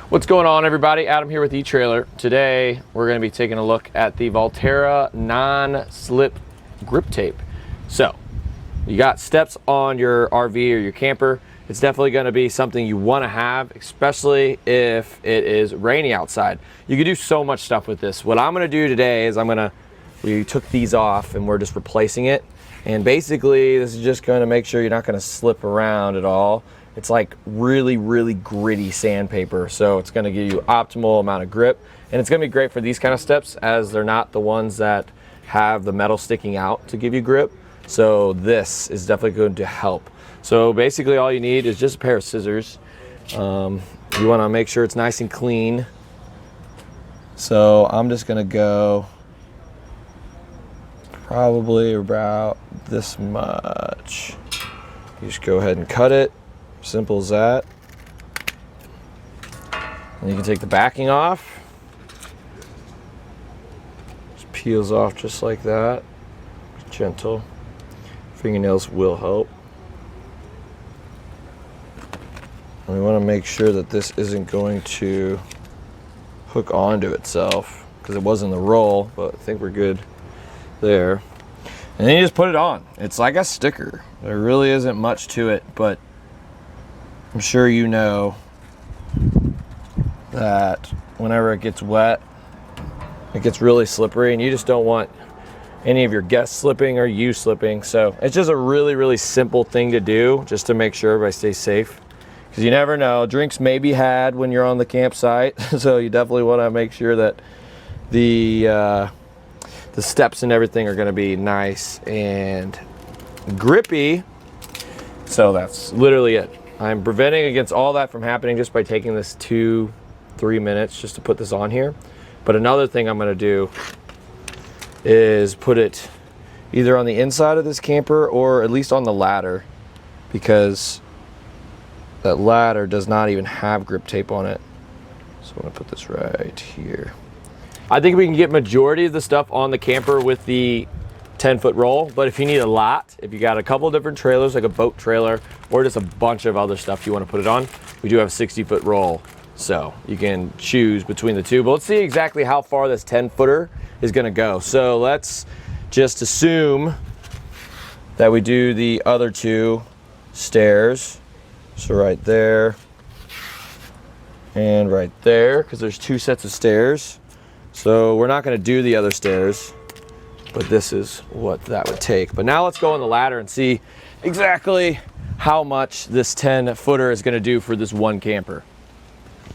What's going on, everybody? Adam here with eTrailer. Today we're going to be taking a look at the Valterra Non-slip Grip Tape. So you got steps on your RV or your camper. It's definitely going to be something you want to have, especially if it is rainy outside. You can do so much stuff with this. What I'm going to do today is we took these off and we're just replacing it. And basically this is just going to make sure you're not going to slip around at all. It's like really gritty sandpaper, so it's going to give you optimal amount of grip, and it's going to be great for these kind of steps as they're not the ones that have the metal sticking out to give you grip. So this is definitely going to help. So basically all you need is just a pair of scissors. You want to make sure it's nice and clean. So I'm just going to go probably about this much. You just go ahead and cut it. Simple as that. And you can take the backing off. Just peels off just like that. Gentle. Fingernails will help. And we want to make sure that this isn't going to hook onto itself, because it was in the roll, but I think we're good there. And then you just put it on. It's like a sticker. There really isn't much to it, but I'm sure you know that whenever it gets wet, it gets really slippery, and you just don't want any of your guests slipping or you slipping. So it's just a really simple thing to do, just to make sure everybody stays safe, because you never know. Drinks may be had when you're on the campsite, so you definitely want to make sure that the steps and everything are going to be nice and grippy. So that's literally it. I'm preventing against all that from happening just by taking this 2-3 minutes just to put this on here. But another thing I'm going to do is put it either on the inside of this camper or at least on the ladder, because that ladder does not even have grip tape on it. So I'm going to put this right here. I think we can get majority of the stuff on the camper with the 10-foot roll, but if you need a lot, if you got a couple different trailers, like a boat trailer or just a bunch of other stuff you want to put it on, we do have a 60-foot roll, so you can choose between the two. But let's see exactly how far this 10-footer is going to go. So let's just assume that we do the other two stairs, so right there and right there, because there's two sets of stairs. So we're not going to do the other stairs, but this is what that would take. But now let's go on the ladder and see exactly how much this 10-footer is going to do for this one camper.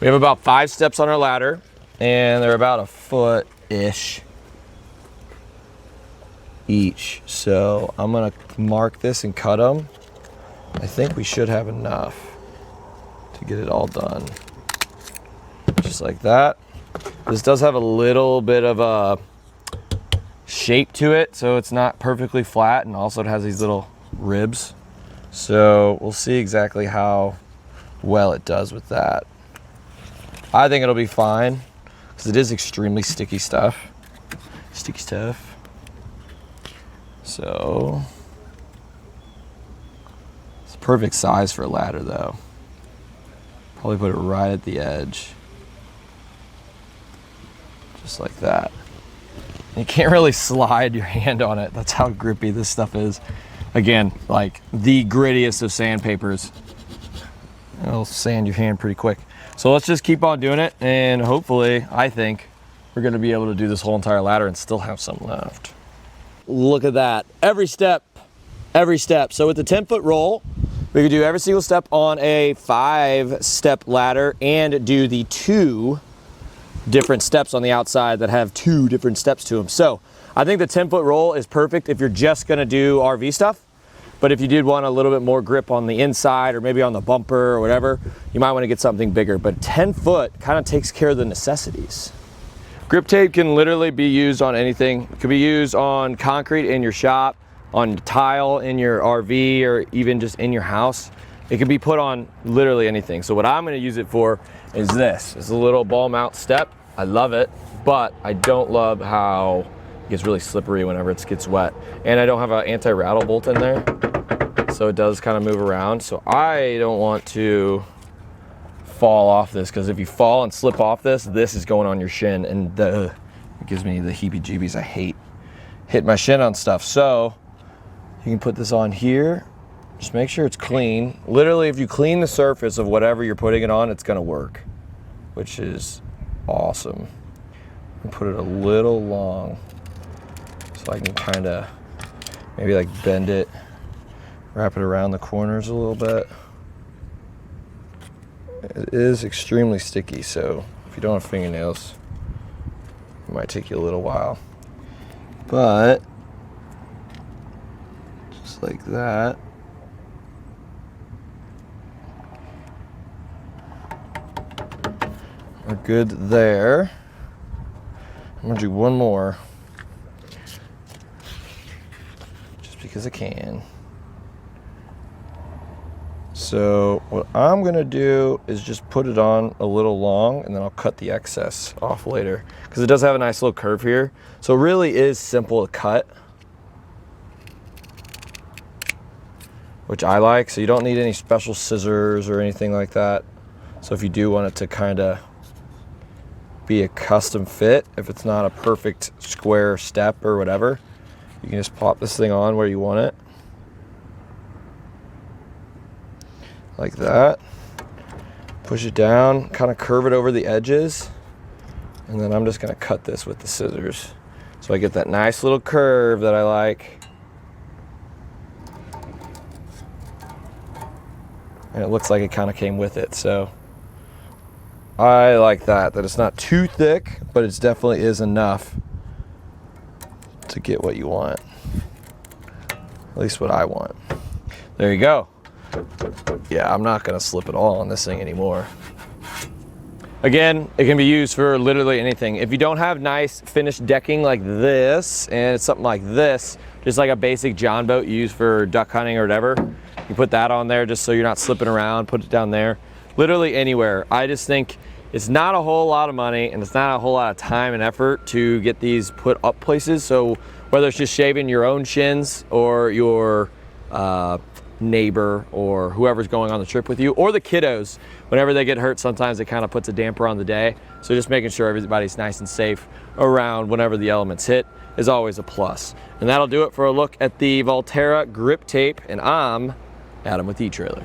We have about 5 steps on our ladder, and they're about a foot-ish each. So I'm going to mark this and cut them. I think we should have enough to get it all done. Just like that. This does have a little bit of a shape to it, so it's not perfectly flat, and also it has these little ribs. So we'll see exactly how well it does with that. I think it'll be fine, because it is extremely sticky stuff. So it's a perfect size for a ladder though. Probably put it right at the edge. Just like that. You can't really slide your hand on it. That's how grippy this stuff is. Again, like the grittiest of sandpapers. It'll sand your hand pretty quick. So let's just keep on doing it, and hopefully, I think, we're gonna be able to do this whole entire ladder and still have some left. Look at that. Every step. So with the 10-foot roll, we could do every single step on a 5-step ladder and do the 2 different steps on the outside that have 2 different steps to them. So I think the 10-foot roll is perfect if you're just gonna do RV stuff. But if you did want a little bit more grip on the inside or maybe on the bumper or whatever, you might want to get something bigger. But 10-foot kind of takes care of the necessities. Grip tape can literally be used on anything. It could be used on concrete in your shop, on tile in your RV, or even just in your house. It can be put on literally anything. So what I'm going to use it for is this. It's a little ball mount step. I love it, but I don't love how it gets really slippery whenever it gets wet. And I don't have an anti-rattle bolt in there, so it does kind of move around. So I don't want to fall off this, because if you fall and slip off this, this is going on your shin, and it gives me the heebie-jeebies. I hate hitting my shin on stuff. So you can put this on here. Just make sure it's clean. Literally, if you clean the surface of whatever you're putting it on, it's gonna work, which is awesome. And put it a little long so I can kind of maybe like bend it, wrap it around the corners a little bit. It is extremely sticky, so if you don't have fingernails, it might take you a little while. But just like that. We're good there. I'm gonna do one more, just because I can. So what I'm gonna do is just put it on a little long, and then I'll cut the excess off later, because it does have a nice little curve here. So it really is simple to cut, which I like. So you don't need any special scissors or anything like that. So if you do want it to kind of be a custom fit, if it's not a perfect square step or whatever, you can just pop this thing on where you want it, like that. Push it down, kind of curve it over the edges, and then I'm just going to cut this with the scissors so I get that nice little curve that I like. And it looks like it kind of came with it, so I like that it's not too thick, but it definitely is enough to get what you want. At least what I want. There you go. Yeah, I'm not gonna slip it all on this thing anymore. Again, it can be used for literally anything. If you don't have nice finished decking like this, and it's something like this, just like a basic John boat you use for duck hunting or whatever, you put that on there just so you're not slipping around, put it down there. Literally anywhere. I just think it's not a whole lot of money, and it's not a whole lot of time and effort to get these put up places. So whether it's just shaving your own shins, or your neighbor, or whoever's going on the trip with you, or the kiddos, whenever they get hurt, sometimes it kind of puts a damper on the day. So just making sure everybody's nice and safe around whenever the elements hit is always a plus. And that'll do it for a look at the Valterra Grip Tape, and I'm Adam with eTrailer.